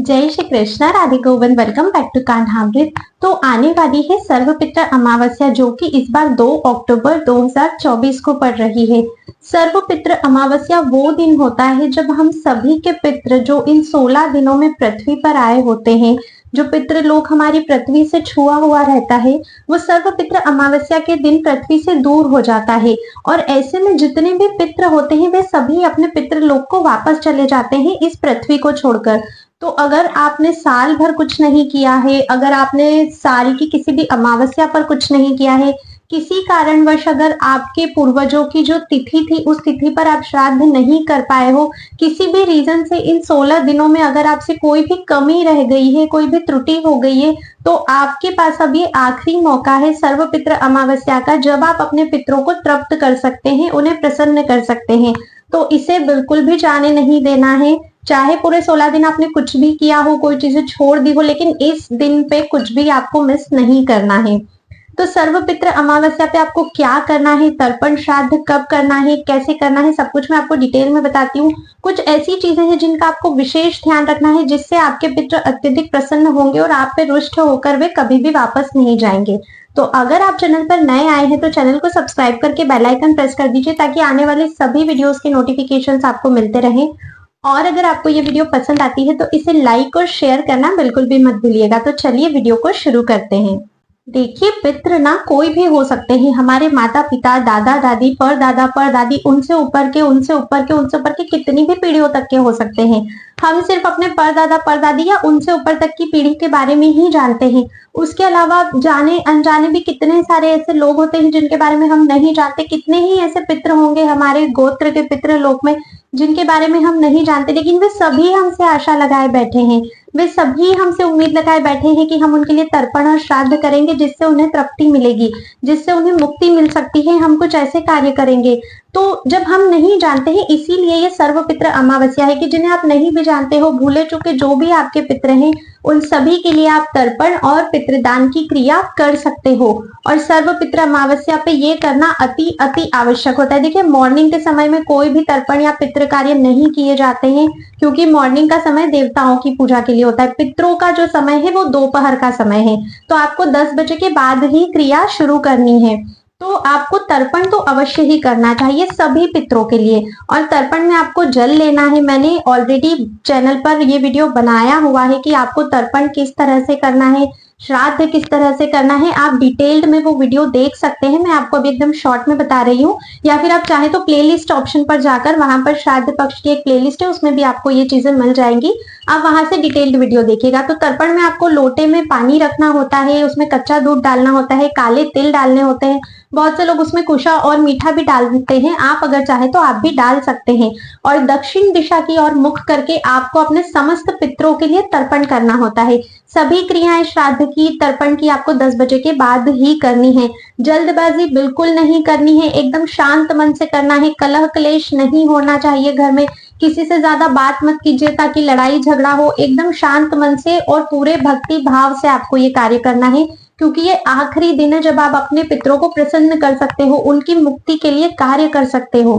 जय Shri Krishna, Radhe Govind. Welcome back to Kanhamrit. तो आने वाली है सर्वपित्र अमावस्या, जो कि इस बार 2 अक्टूबर 2024 को पड़ रही है। सर्वपित्र अमावस्या वो दिन होता है जब हम सभी के पितृ जो इन 16 दिनों में पृथ्वी पर आए होते हैं, जो पितृ लोक हमारी पृथ्वी से छुआ हुआ रहता है, वो सर्वपित्र अमावस्या के दिन पृथ्वी से दूर हो जाता है। और ऐसे में जितने भी पितृ होते हैं वे सभी अपने पितृ लोक को वापस चले जाते हैं इस पृथ्वी को छोड़कर। तो अगर आपने साल भर कुछ नहीं किया है, अगर आपने साल की किसी भी अमावस्या पर कुछ नहीं किया है, किसी कारणवश अगर आपके पूर्वजों की जो तिथि थी उस तिथि पर आप श्राद्ध नहीं कर पाए हो, किसी भी रीजन से इन 16 दिनों में अगर आपसे कोई भी कमी रह गई है, कोई भी त्रुटि हो गई है, तो आपके पास अब ये आखिरी मौका है सर्वपित्र अमावस्या का, जब आप अपने पितरों को तृप्त कर सकते हैं, उन्हें प्रसन्न कर सकते हैं। तो इसे बिल्कुल भी जाने नहीं देना है। चाहे पूरे 16 दिन आपने कुछ भी किया हो, कोई चीजें छोड़ दी हो, लेकिन इस दिन पे कुछ भी आपको मिस नहीं करना है। तो सर्वपित्र अमावस्या पे आपको क्या करना है, तर्पण श्राद्ध कब करना है, कैसे करना है, सब कुछ मैं आपको डिटेल में बताती हूँ। कुछ ऐसी चीजें हैं जिनका आपको विशेष ध्यान रखना है, जिससे आपके पितृ अत्यधिक प्रसन्न होंगे और आप पे रुष्ट होकर वे कभी भी वापस नहीं जाएंगे। तो अगर आप चैनल पर नए आए हैं तो चैनल को सब्सक्राइब करके बेल आइकन प्रेस कर दीजिए, ताकि आने वाले सभी वीडियोस के नोटिफिकेशंस आपको मिलते रहें। और अगर आपको ये वीडियो पसंद आती है तो इसे लाइक और शेयर करना बिल्कुल भी मत भूलिएगा। तो चलिए वीडियो को शुरू करते हैं। देखिए, पितृ ना कोई भी हो सकते हैं, हमारे माता पिता, दादा दादी, परदादा परदादी, उनसे ऊपर के, उनसे ऊपर के, उनसे ऊपर के, कितनी भी पीढ़ियों तक के हो सकते हैं। हम सिर्फ अपने परदादा परदादी या उनसे ऊपर तक की पीढ़ी के बारे में ही जानते हैं। उसके अलावा जाने अनजाने भी कितने सारे ऐसे लोग होते हैं जिनके बारे में हम नहीं जानते। कितने ही ऐसे पितृ होंगे हमारे गोत्र के पितृ लोक में जिनके बारे में हम नहीं जानते, लेकिन वे सभी हमसे आशा लगाए बैठे हैं। वे सभी हमसे उम्मीद लगाए बैठे हैं कि हम उनके लिए तर्पण और श्राद्ध करेंगे, जिससे उन्हें तृप्ति मिलेगी, जिससे उन्हें मुक्ति मिल सकती है। हम कुछ ऐसे कार्य करेंगे। तो जब हम नहीं जानते हैं, इसीलिए ये सर्वपित्र अमावस्या है कि जिन्हें आप नहीं भी जानते हो, भूले चुके जो भी आपके पितृ हैं, उन सभी के लिए आप तर्पण और पितृदान की क्रिया कर सकते हो। और सर्वपित्र अमावस्या पे ये करना अति अति आवश्यक होता है। देखिए, मॉर्निंग के समय में कोई भी तर्पण या पितृ कार्य नहीं किए जाते हैं, क्योंकि मॉर्निंग का समय देवताओं की पूजा के लिए होता है। पितरों का जो समय है वो दोपहर का समय है, तो आपको 10 बजे के बाद ही क्रिया शुरू करनी है। तो आपको तर्पण तो अवश्य ही करना चाहिए सभी पितरों के लिए। और तर्पण में आपको जल लेना है। मैंने ऑलरेडी चैनल पर ये वीडियो बनाया हुआ है कि आपको तर्पण किस तरह से करना है, श्राद्ध किस तरह से करना है। आप डिटेल्ड में वो वीडियो देख सकते हैं, मैं आपको अभी एकदम शॉर्ट में बता रही हूँ। या फिर आप चाहे तो प्लेलिस्ट ऑप्शन पर जाकर, वहां पर श्राद्ध पक्ष की एक प्लेलिस्ट है, उसमें भी आपको ये चीजें मिल जाएंगी। आप वहां से डिटेल्ड वीडियो देखिएगा। तो तर्पण में आपको लोटे में पानी रखना होता है, उसमें कच्चा दूध डालना होता है, काले तिल डालने होते हैं। बहुत से लोग उसमें कुशा और मीठा भी डाल देते हैं, आप अगर चाहे तो आप भी डाल सकते हैं। और दक्षिण दिशा की ओर मुख करके आपको अपने समस्त पितरों के लिए तर्पण करना होता है। सभी क्रियाएं श्राद्ध की, तर्पण की आपको 10 बजे के बाद ही करनी है। जल्दबाजी बिल्कुल नहीं करनी है, एकदम शांत मन से करना है। कलह क्लेश नहीं होना चाहिए घर में, किसी से ज्यादा बात मत कीजिए ताकि लड़ाई झगड़ा हो। एकदम शांत मन से और पूरे भक्ति भाव से आपको ये कार्य करना है, क्योंकि ये आखिरी दिन है जब आप अपने पितरों को प्रसन्न कर सकते हो, उनकी मुक्ति के लिए कार्य कर सकते हो।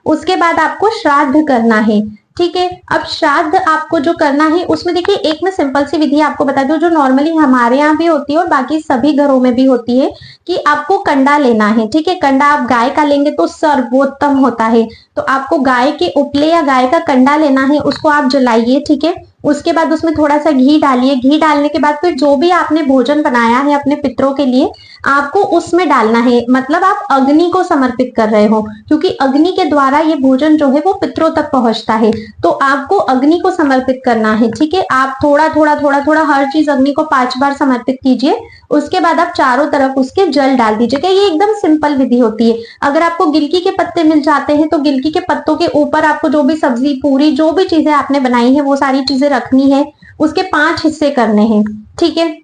उसके बाद आपको श्राद्ध करना है। ठीक है, अब श्राद्ध आपको जो करना है उसमें देखिए, एक मैं सिंपल सी विधि आपको बता दूं जो नॉर्मली हमारे यहाँ भी होती है और बाकी सभी घरों में भी होती है, कि आपको कंडा लेना है। ठीक है, कंडा आप गाय का लेंगे तो सर्वोत्तम होता है। तो आपको गाय के उपले या गाय का कंडा लेना है, उसको आप जलाइए। ठीक है, उसके बाद उसमें थोड़ा सा घी डालिए। घी डालने के बाद फिर जो भी आपने भोजन बनाया है अपने पितरों के लिए, आपको उसमें डालना है। मतलब आप अग्नि को समर्पित कर रहे हो, क्योंकि अग्नि के द्वारा ये भोजन जो है वो पितरों तक पहुंचता है। तो आपको अग्नि को समर्पित करना है। ठीक है, आप थोड़ा थोड़ा थोड़ा थोड़ा हर चीज अग्नि को 5 बार समर्पित कीजिए। उसके बाद आप चारों तरफ उसके जल डाल दीजिएगा। ये एकदम सिंपल विधि होती है। अगर आपको गिलकी के पत्ते मिल जाते हैं तो गिलकी के पत्तों के ऊपर आपको जो भी सब्जी, पूरी, जो भी चीजें आपने बनाई है वो सारी चीजें रखनी है। उसके 5 हिस्से करने हैं। ठीक है,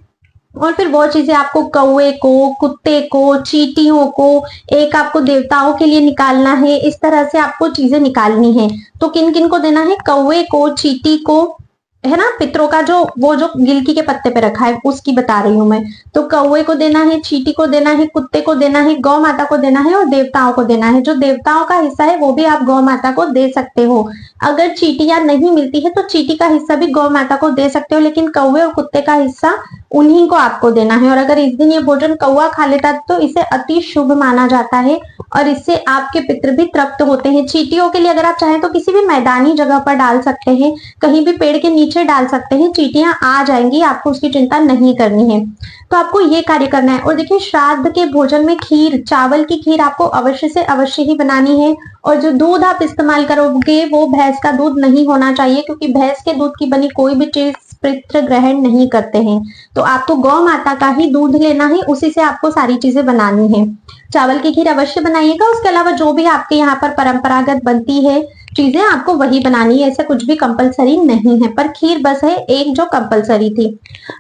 और फिर वो चीजें आपको कौवे को, कुत्ते को, चींटियों को, एक आपको देवताओं के लिए निकालना है। इस तरह से आपको चीजें निकालनी है। तो किन किन को देना है? कौवे को, चींटी को, है ना, पितरों का जो वो जो गिलकी के पत्ते पे रखा है उसकी बता रही हूं मैं। तो कौवे को देना है, चींटी को देना है, कुत्ते को देना है, गौ माता को देना है और देवताओं को देना है। जो देवताओं का हिस्सा है वो भी आप गौ माता को दे सकते हो। अगर चींटियां नहीं मिलती है तो चींटी का हिस्सा भी गौ माता को दे सकते हो, लेकिन कौवे और कुत्ते का हिस्सा उन्हीं को आपको देना है। और अगर इस दिन ये भोजन कौवा खा लेता तो इसे अति शुभ माना जाता है और इससे आपके पितृ भी तृप्त होते हैं। चींटियों के लिए अगर आप चाहें तो किसी भी मैदानी जगह पर डाल सकते हैं, कहीं भी पेड़ के नीचे डाल सकते हैं, चींटियां आ जाएंगी, आपको उसकी चिंता नहीं करनी है। तो आपको ये कार्य करना है। और देखिए, श्राद्ध के भोजन में खीर, चावल की खीर आपको अवश्य से अवश्य ही बनानी है। और जो दूध आप इस्तेमाल करोगे वो भैंस का दूध नहीं होना चाहिए, क्योंकि भैंस के दूध की बनी कोई भी चीज पितृ ग्रहण नहीं करते हैं। तो आपको गौ माता का ही दूध लेना है, उसी से आपको सारी चीजें बनानी है। चावल की खीर अवश्य बनाइएगा। उसके अलावा जो भी आपके यहाँ पर परंपरागत बनती है चीजें आपको वही बनानी है, ऐसा कुछ भी कंपलसरी नहीं है, पर खीर बस है एक जो कंपलसरी थी।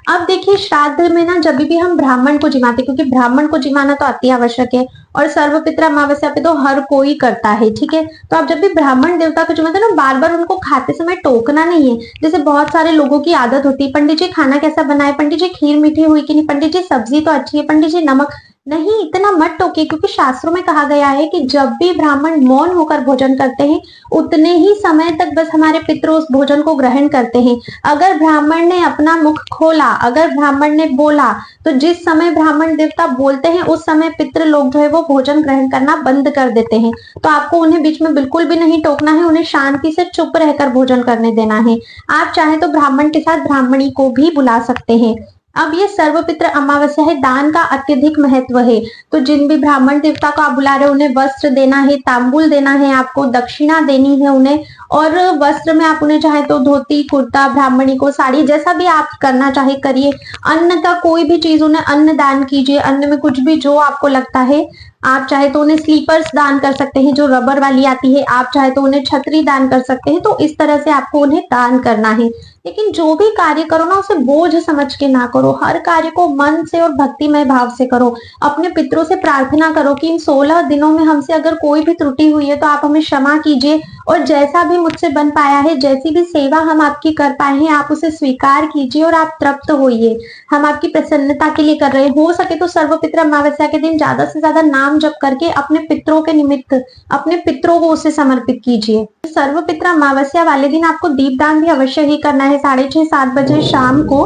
अब देखिए, श्राद्ध में ना जब भी हम ब्राह्मण को जिमाते, क्योंकि ब्राह्मण को जिमाना तो अति आवश्यक है और सर्वपित्र अमावस्या पे तो हर कोई करता है, ठीक है। तो आप जब भी ब्राह्मण देवता को जिमाते ना, बार बार उनको खाते समय टोकना नहीं है। जैसे बहुत सारे लोगों की आदत होती है, पंडित जी खाना कैसा बनाए, पंडित जी खीर मीठी हुई कि नहीं, पंडित जी सब्जी तो अच्छी है, पंडित जी नमक नहीं, इतना मत टोके, क्योंकि शास्त्रों में कहा गया है कि जब भी ब्राह्मण मौन होकर भोजन करते हैं उतने ही समय तक बस हमारे पितृ उस भोजन को ग्रहण करते हैं। अगर ब्राह्मण ने अपना मुख खोला, अगर ब्राह्मण ने बोला, तो जिस समय ब्राह्मण देवता बोलते हैं उस समय पितृ लोग जो है वो भोजन ग्रहण करना बंद कर देते हैं। तो आपको उन्हें बीच में बिल्कुल भी नहीं टोकना है, उन्हें शांति से चुप रहकर भोजन करने देना है। आप चाहे तो ब्राह्मण के साथ ब्राह्मणी को भी बुला सकते हैं। अब ये सर्वपित्र अमावस्या है, दान का अत्यधिक महत्व है। तो जिन भी ब्राह्मण देवता को आप बुला रहे हो उन्हें वस्त्र देना है, तांबुल देना है, आपको दक्षिणा देनी है उन्हें। और वस्त्र में आप उन्हें चाहे तो धोती कुर्ता, ब्राह्मणी को साड़ी, जैसा भी आप करना चाहे करिए। अन्न का कोई भी चीज उन्हें अन्न दान कीजिए, अन्न में कुछ भी जो आपको लगता है। आप चाहे तो उन्हें स्लीपर्स दान कर सकते हैं जो रबर वाली आती है, आप चाहे तो उन्हें छतरी दान कर सकते हैं। तो इस तरह से आपको उन्हें दान करना है। लेकिन जो भी कार्य करो ना उसे बोझ समझ के ना करो, हर कार्य को मन से और भक्तिमय भाव से करो। अपने पितरों से प्रार्थना करो कि इन 16 दिनों में हमसे अगर कोई भी त्रुटि हुई है तो आप हमें क्षमा कीजिए, और जैसा भी मुझसे बन पाया है, जैसी भी सेवा हम आपकी कर पाए हैं, आप उसे स्वीकार कीजिए और आप तृप्त होइए। हम आपकी प्रसन्नता के लिए कर रहे हैं। हो सके तो सर्वपित्र अमावस्या के दिन ज्यादा से ज्यादा नाम जप करके अपने पितरों के निमित्त अपने पितरों को उसे समर्पित कीजिए। सर्वपित्र अमावस्या वाले दिन आपको दीपदान भी अवश्य ही करना है। 6:30-7 बजे शाम को,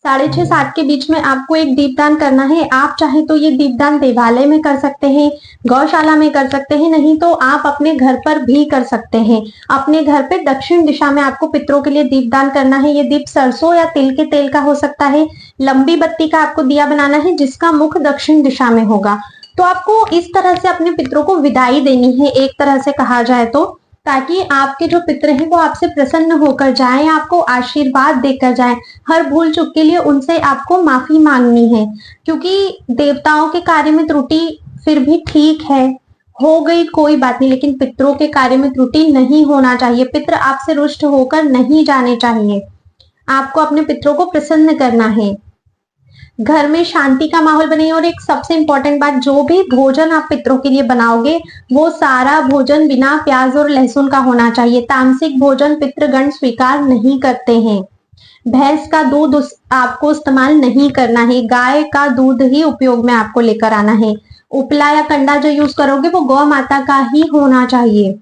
6:30-7 के बीच में आपको एक दीपदान करना है। आप चाहे तो ये दीपदान देवालय में कर सकते हैं, गौशाला में कर सकते हैं, नहीं तो आप अपने घर पर भी कर सकते हैं। अपने घर पे दक्षिण दिशा में आपको पितरों के लिए दीपदान करना है। ये दीप सरसों या तिल के तेल का हो सकता है। लंबी बत्ती का आपको दिया बनाना है जिसका मुख दक्षिण दिशा में होगा। तो आपको इस तरह से अपने पितरों को विदाई देनी है, एक तरह से कहा जाए तो, ताकि आपके जो पितर हैं वो आपसे प्रसन्न होकर जाएं, आपको आशीर्वाद देकर जाएं। हर भूल चूक के लिए उनसे आपको माफी मांगनी है, क्योंकि देवताओं के कार्य में त्रुटि फिर भी ठीक है, हो गई कोई बात नहीं, लेकिन पितरों के कार्य में त्रुटि नहीं होना चाहिए। पितर आपसे रुष्ट होकर नहीं जाने चाहिए। आपको अपने पितरों को प्रसन्न करना है, घर में शांति का माहौल बने। और एक सबसे इंपॉर्टेंट बात, जो भी भोजन आप पितरों के लिए बनाओगे वो सारा भोजन बिना प्याज और लहसुन का होना चाहिए। तामसिक भोजन पितृगण स्वीकार नहीं करते हैं। भैंस का दूध आपको इस्तेमाल नहीं करना है, गाय का दूध ही उपयोग में आपको लेकर आना है। उपला या कंडा जो यूज करोगे वो गौ माता का ही होना चाहिए।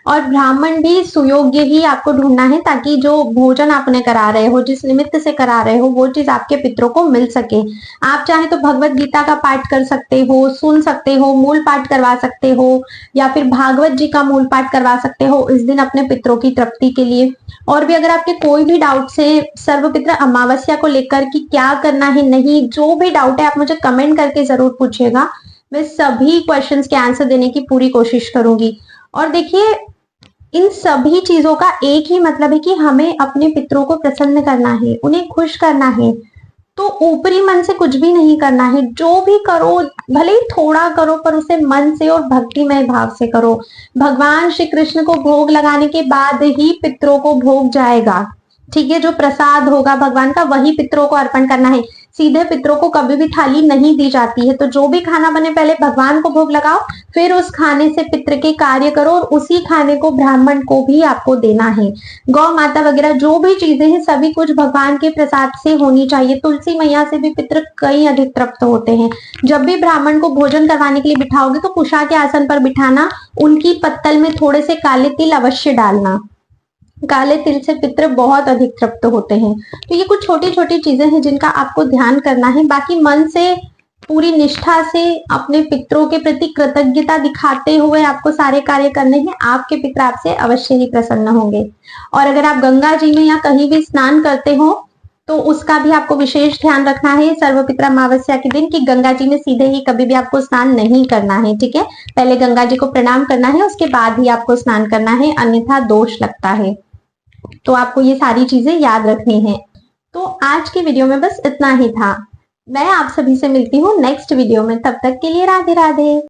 और ब्राह्मण भी सुयोग्य ही आपको ढूंढना है, ताकि जो भोजन आप उन्हें करा रहे हो, जिस निमित्त से करा रहे हो, वो चीज आपके पितरों को मिल सके। आप चाहे तो भगवत गीता का पाठ कर सकते हो, सुन सकते हो, मूल पाठ करवा सकते हो, या फिर भागवत जी का मूल पाठ करवा सकते हो इस दिन अपने पितरों की तृप्ति के लिए। और भी अगर आपके कोई भी डाउट है सर्वपित्र अमावस्या को लेकर कि क्या करना है, नहीं, जो भी डाउट है आप मुझे कमेंट करके जरूर पूछिएगा। मैं सभी क्वेश्चंस के आंसर देने की पूरी कोशिश करूंगी। और देखिए, इन सभी चीजों का एक ही मतलब है कि हमें अपने पितरों को प्रसन्न करना है, उन्हें खुश करना है। तो ऊपरी मन से कुछ भी नहीं करना है। जो भी करो भले ही थोड़ा करो, पर उसे मन से और भक्तिमय भाव से करो। भगवान श्री कृष्ण को भोग लगाने के बाद ही पितरों को भोग जाएगा। ठीक है, जो प्रसाद होगा भगवान का वही पितरों को अर्पण करना है। सीधे पितरों को कभी भी थाली नहीं दी जाती है। तो जो भी खाना बने पहले भगवान को भोग लगाओ, फिर उस खाने से पितृ के कार्य करो और उसी खाने को ब्राह्मण को भी आपको देना है। गौ माता वगैरह जो भी चीजें हैं सभी कुछ भगवान के प्रसाद से होनी चाहिए। तुलसी मैया से भी पितृ कई अधिक तृप्त होते हैं। जब भी ब्राह्मण को भोजन करवाने के लिए बिठाओगे तो कुशा के आसन पर बिठाना, उनकी पत्तल में थोड़े से काले तिल अवश्य डालना। काले तिल से पितृ बहुत अधिक तृप्त होते हैं। तो ये कुछ छोटी छोटी चीजें हैं जिनका आपको ध्यान करना है। बाकी मन से पूरी निष्ठा से अपने पितरों के प्रति कृतज्ञता दिखाते हुए आपको सारे कार्य करने हैं। आपके पितर आपसे अवश्य ही प्रसन्न होंगे। और अगर आप गंगा जी में या कहीं भी स्नान करते हो तो उसका भी आपको विशेष ध्यान रखना है सर्वपित्र अमावस्या के दिन, कि गंगा जी में सीधे ही कभी भी आपको स्नान नहीं करना है। ठीक है, पहले गंगा जी को प्रणाम करना है, उसके बाद ही आपको स्नान करना है, अन्यथा दोष लगता है। तो आपको ये सारी चीजें याद रखनी है। तो आज की वीडियो में बस इतना ही था। मैं आप सभी से मिलती हूँ नेक्स्ट वीडियो में। तब तक के लिए राधे राधे।